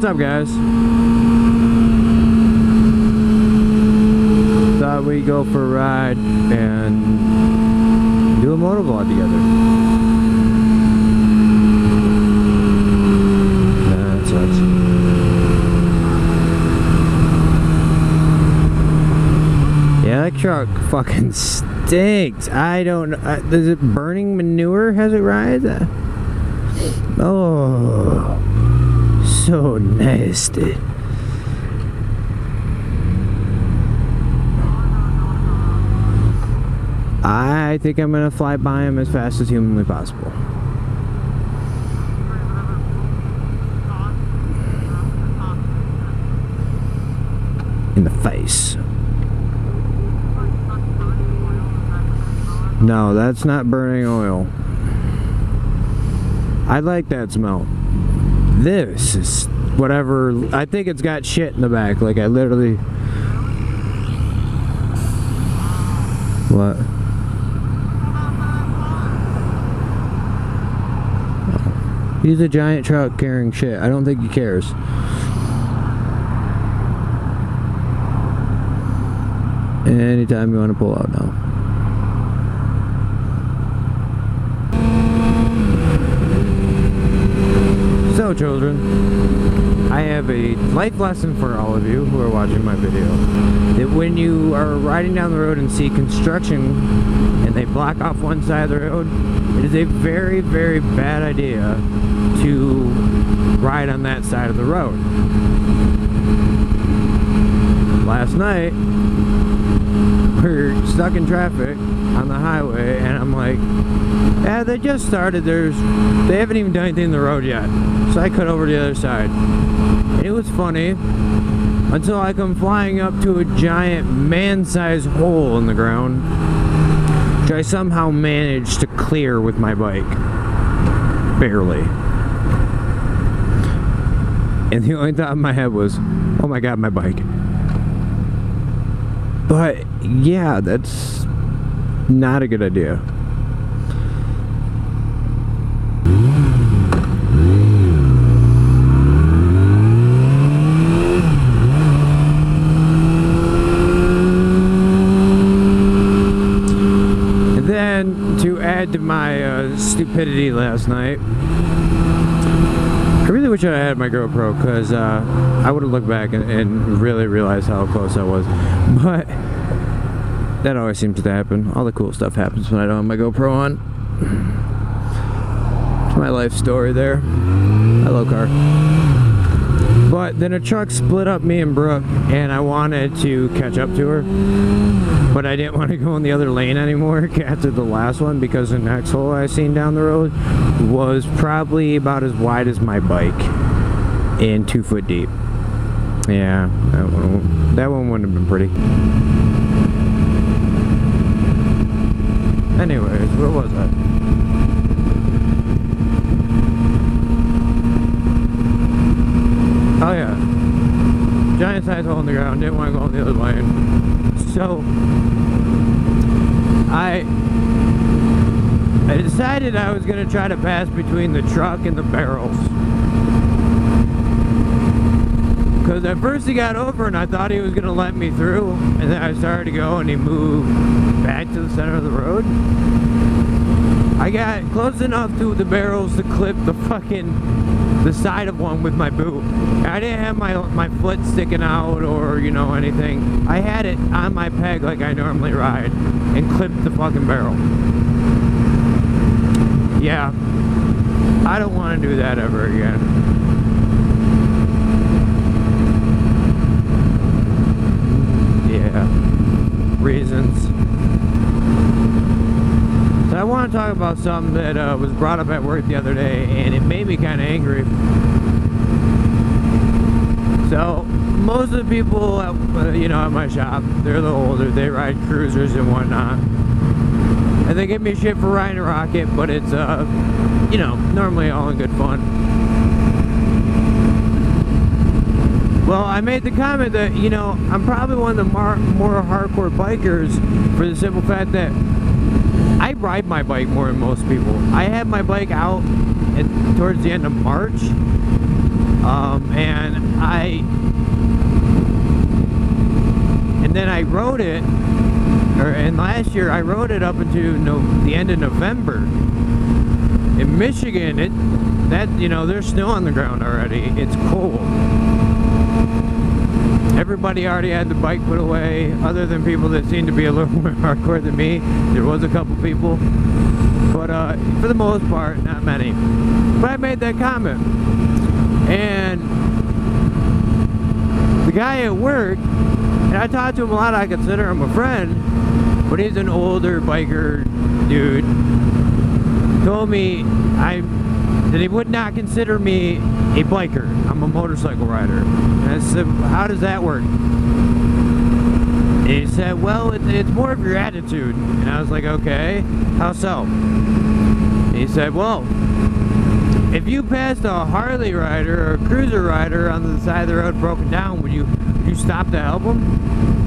up, guys? Thought we'd go for a ride and do a motovlog together. That sucks. Yeah, that truck fucking stinks. I don't know. Is it burning manure? Has it ride? Oh, so nasty. I think I'm gonna fly by him as fast as humanly possible. In the face. No, that's not burning oil. I like that smell. This is whatever. I think it's got shit in the back. Like I literally. What? Oh. He's a giant truck carrying shit. I don't think he cares. Anytime you want to pull out now. So children, I have a life lesson for all of you who are watching my video. That when you are riding down the road and see construction and they block off one side of the road, it is a very, very bad idea to ride on that side of the road. Last night, we're stuck in traffic on the highway and I'm like, yeah, they just started. They haven't even done anything in the road yet. So I cut over to the other side. And it was funny until I come flying up to a giant man-sized hole in the ground, which I somehow managed to clear with my bike. Barely. And the only thought in my head was, oh my god, my bike. But yeah, that's not a good idea. And then to add to my stupidity last night, I really wish I had my GoPro because I would have looked back and really realized how close I was. But that always seems to happen. All the cool stuff happens when I don't have my GoPro on. It's my life story there. Hello, car. But then a truck split up me and Brooke, and I wanted to catch up to her. But I didn't want to go in the other lane anymore after the last one because the next hole I seen down the road was probably about as wide as my bike and 2 foot deep. Yeah, that one wouldn't have been pretty. Anyways, where was I? Oh yeah, giant size hole in the ground. Didn't want to go on the other lane, so I decided I was gonna try to pass between the truck and the barrels. Because at first he got over and I thought he was going to let me through, and then I started to go and he moved back to the center of the road. I got close enough to the barrels to clip the side of one with my boot. I didn't have my foot sticking out or, you know, anything. I had it on my peg like I normally ride and clipped the fucking barrel. Yeah, I don't want to do that ever again. Reasons. So I want to talk about something that was brought up at work the other day, and it made me kind of angry. So most of the people at, at my shop, they're a little older. They ride cruisers and whatnot, and they give me shit for riding a Rocket, but it's normally all in good fun. Well, I made the comment that, I'm probably one of the more hardcore bikers for the simple fact that I ride my bike more than most people. I had my bike out towards the end of March, And then I rode it, and last year I rode it up into the end of November. In Michigan, there's snow on the ground already. It's cold. Everybody already had the bike put away, other than people that seemed to be a little more hardcore than me. There was a couple people, but for the most part, not many. But I made that comment, and the guy at work, and I talked to him a lot, I consider him a friend, but he's an older biker dude, told me that he would not consider me a biker. I'm a motorcycle rider. And I said, how does that work? And he said, well, it's more of your attitude. And I was like, okay, how so? And he said, well, if you passed a Harley rider or a cruiser rider on the side of the road broken down, would you stop to help them?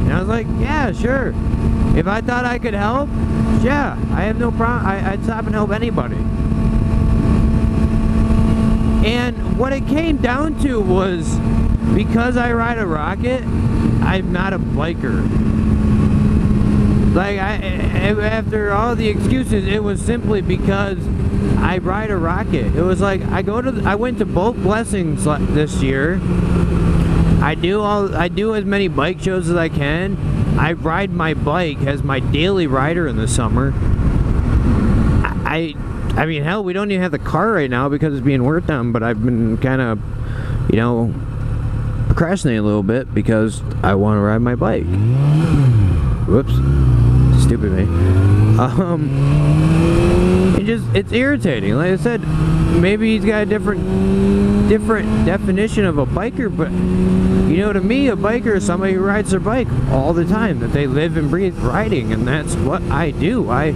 And I was like, yeah, sure. If I thought I could help, yeah, I have no problem. I'd stop and help anybody. And what it came down to was, because I ride a Rocket, I'm not a biker. Like, after all the excuses, it was simply because I ride a Rocket. It was like, I went to both Blessings this year. I do as many bike shows as I can. I ride my bike as my daily rider in the summer. I mean, hell, we don't even have the car right now because it's being worked on, but I've been kind of, procrastinating a little bit because I want to ride my bike. Whoops. Stupid me. It's irritating. Like I said, maybe he's got a different definition of a biker, but to me, a biker is somebody who rides their bike all the time, that they live and breathe riding, and that's what I do. I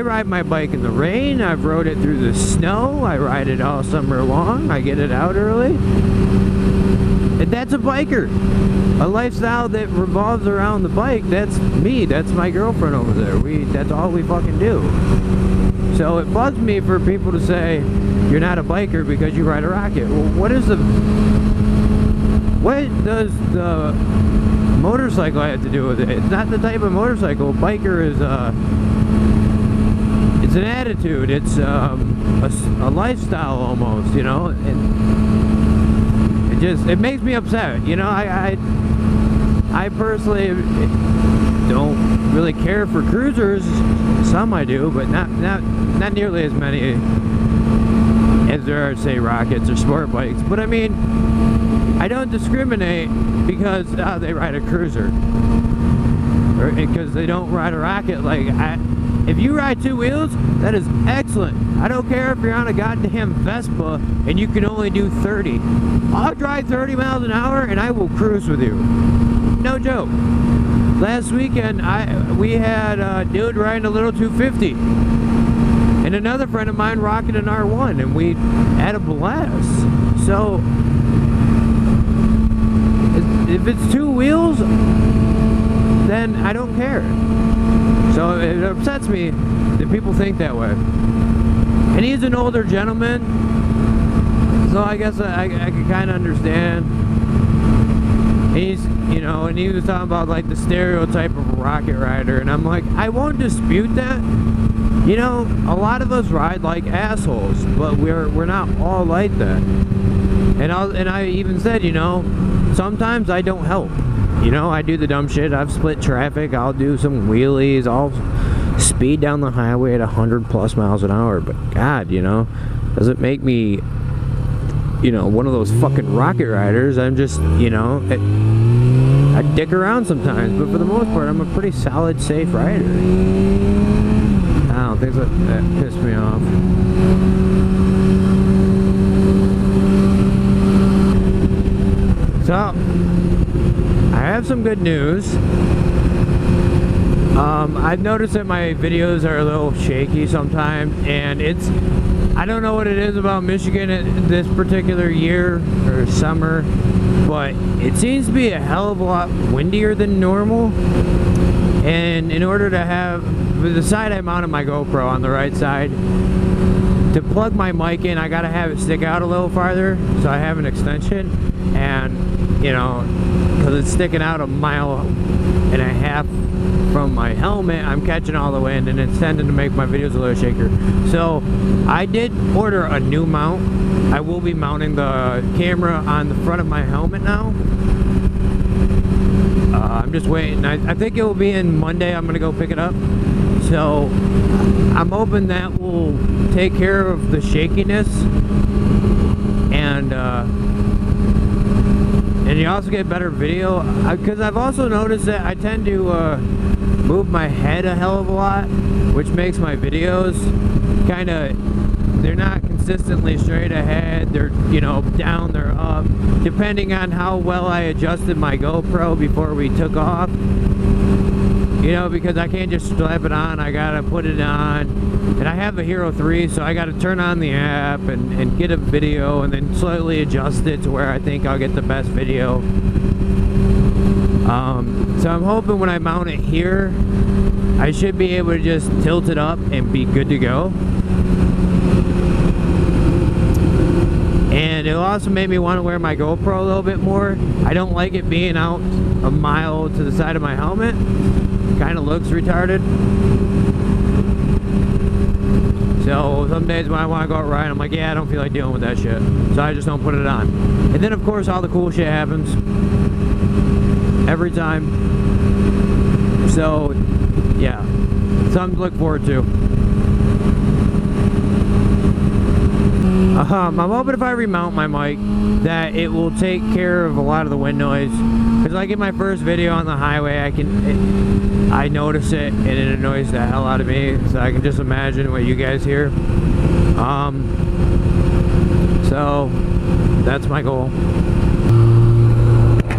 ride my bike in the rain, I've rode it through the snow, I ride it all summer long, I get it out early. And that's a biker. A lifestyle that revolves around the bike, that's me, that's my girlfriend over there. That's all we fucking do. So it bugs me for people to say, you're not a biker because you ride a Rocket. Well, what does the motorcycle have to do with it? It's not the type of motorcycle. Biker is it's an attitude. It's a lifestyle almost, and it makes me upset. I personally don't really care for cruisers. Some I do, but not nearly as many as there are, say, Rockets or sport bikes. But I mean, I don't discriminate because they ride a cruiser, or because they don't ride a Rocket. Like, if you ride two wheels, that is excellent. I don't care if you're on a goddamn Vespa and you can only do 30. I'll drive 30 miles an hour and I will cruise with you. No joke. Last weekend, we had a dude riding a little 250, and another friend of mine rocking an R1, and we had a blast. So, if it's two wheels, then I don't care. So it upsets me that people think that way. And he's an older gentleman, so I guess I can kind of understand. And he was talking about like the stereotype of a Rocket rider, and I'm like, I won't dispute that. A lot of us ride like assholes, but we're not all like that. And I even said, sometimes I don't help. I do the dumb shit. I've split traffic. I'll do some wheelies. I'll speed down the highway at 100 plus miles an hour. But God, does it make me, one of those fucking Rocket riders? I'm just, I dick around sometimes, but for the most part, I'm a pretty solid, safe rider. I don't think that pissed me off. So, I have some good news. I've noticed that my videos are a little shaky sometimes, and I don't know what it is about Michigan this particular year or summer, but it seems to be a hell of a lot windier than normal. And in order to have the side I mounted my GoPro on the right side, to plug my mic in, I gotta have it stick out a little farther, so I have an extension, and you know, because it's sticking out 1.5 miles from my helmet, I'm catching all the wind, and it's tending to make my videos a little shaker. So I did order a new mount. I will be mounting the camera on the front of my helmet now. I'm just waiting. I think it will be in Monday. I'm gonna go pick it up. So I'm hoping that will take care of the shakiness, and you also get better video, because I've also noticed that I tend to move my head a hell of a lot, which makes my videos kind of, they're not consistently straight ahead, they're, you know, down, they're up, depending on how well I adjusted my GoPro before we took off. You know, because I can't just slap it on, I gotta put it on. And I have the Hero 3, so I gotta turn on the app and get a video, and then slightly adjust it to where I think I'll get the best video. So I'm hoping when I mount it here, I should be able to just tilt it up and be good to go. And it'll also make me want to wear my GoPro a little bit more. I don't like it being out 1 mile to the side of my helmet. Kind of looks retarded. So some days when I want to go out riding, I'm like, yeah, I don't feel like dealing with that shit. So I just don't put it on. And then of course all the cool shit happens. Every time. So yeah, something to look forward to. I'm hoping if I remount my mic that it will take care of a lot of the wind noise. Because like in my first video on the highway, I notice it and it annoys the hell out of me. So I can just imagine what you guys hear. So that's my goal.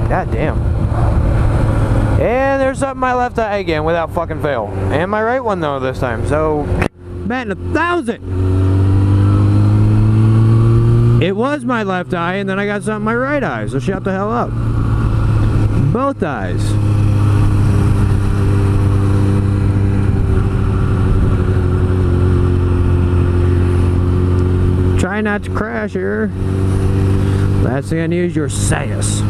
God damn. And there's something in my left eye again without fucking fail. And my right one though this time. So, batting 1,000. It was my left eye, and then I got something in my right eye, so shut the hell up. Both eyes. Try not to crash here. Last thing I need is your sass.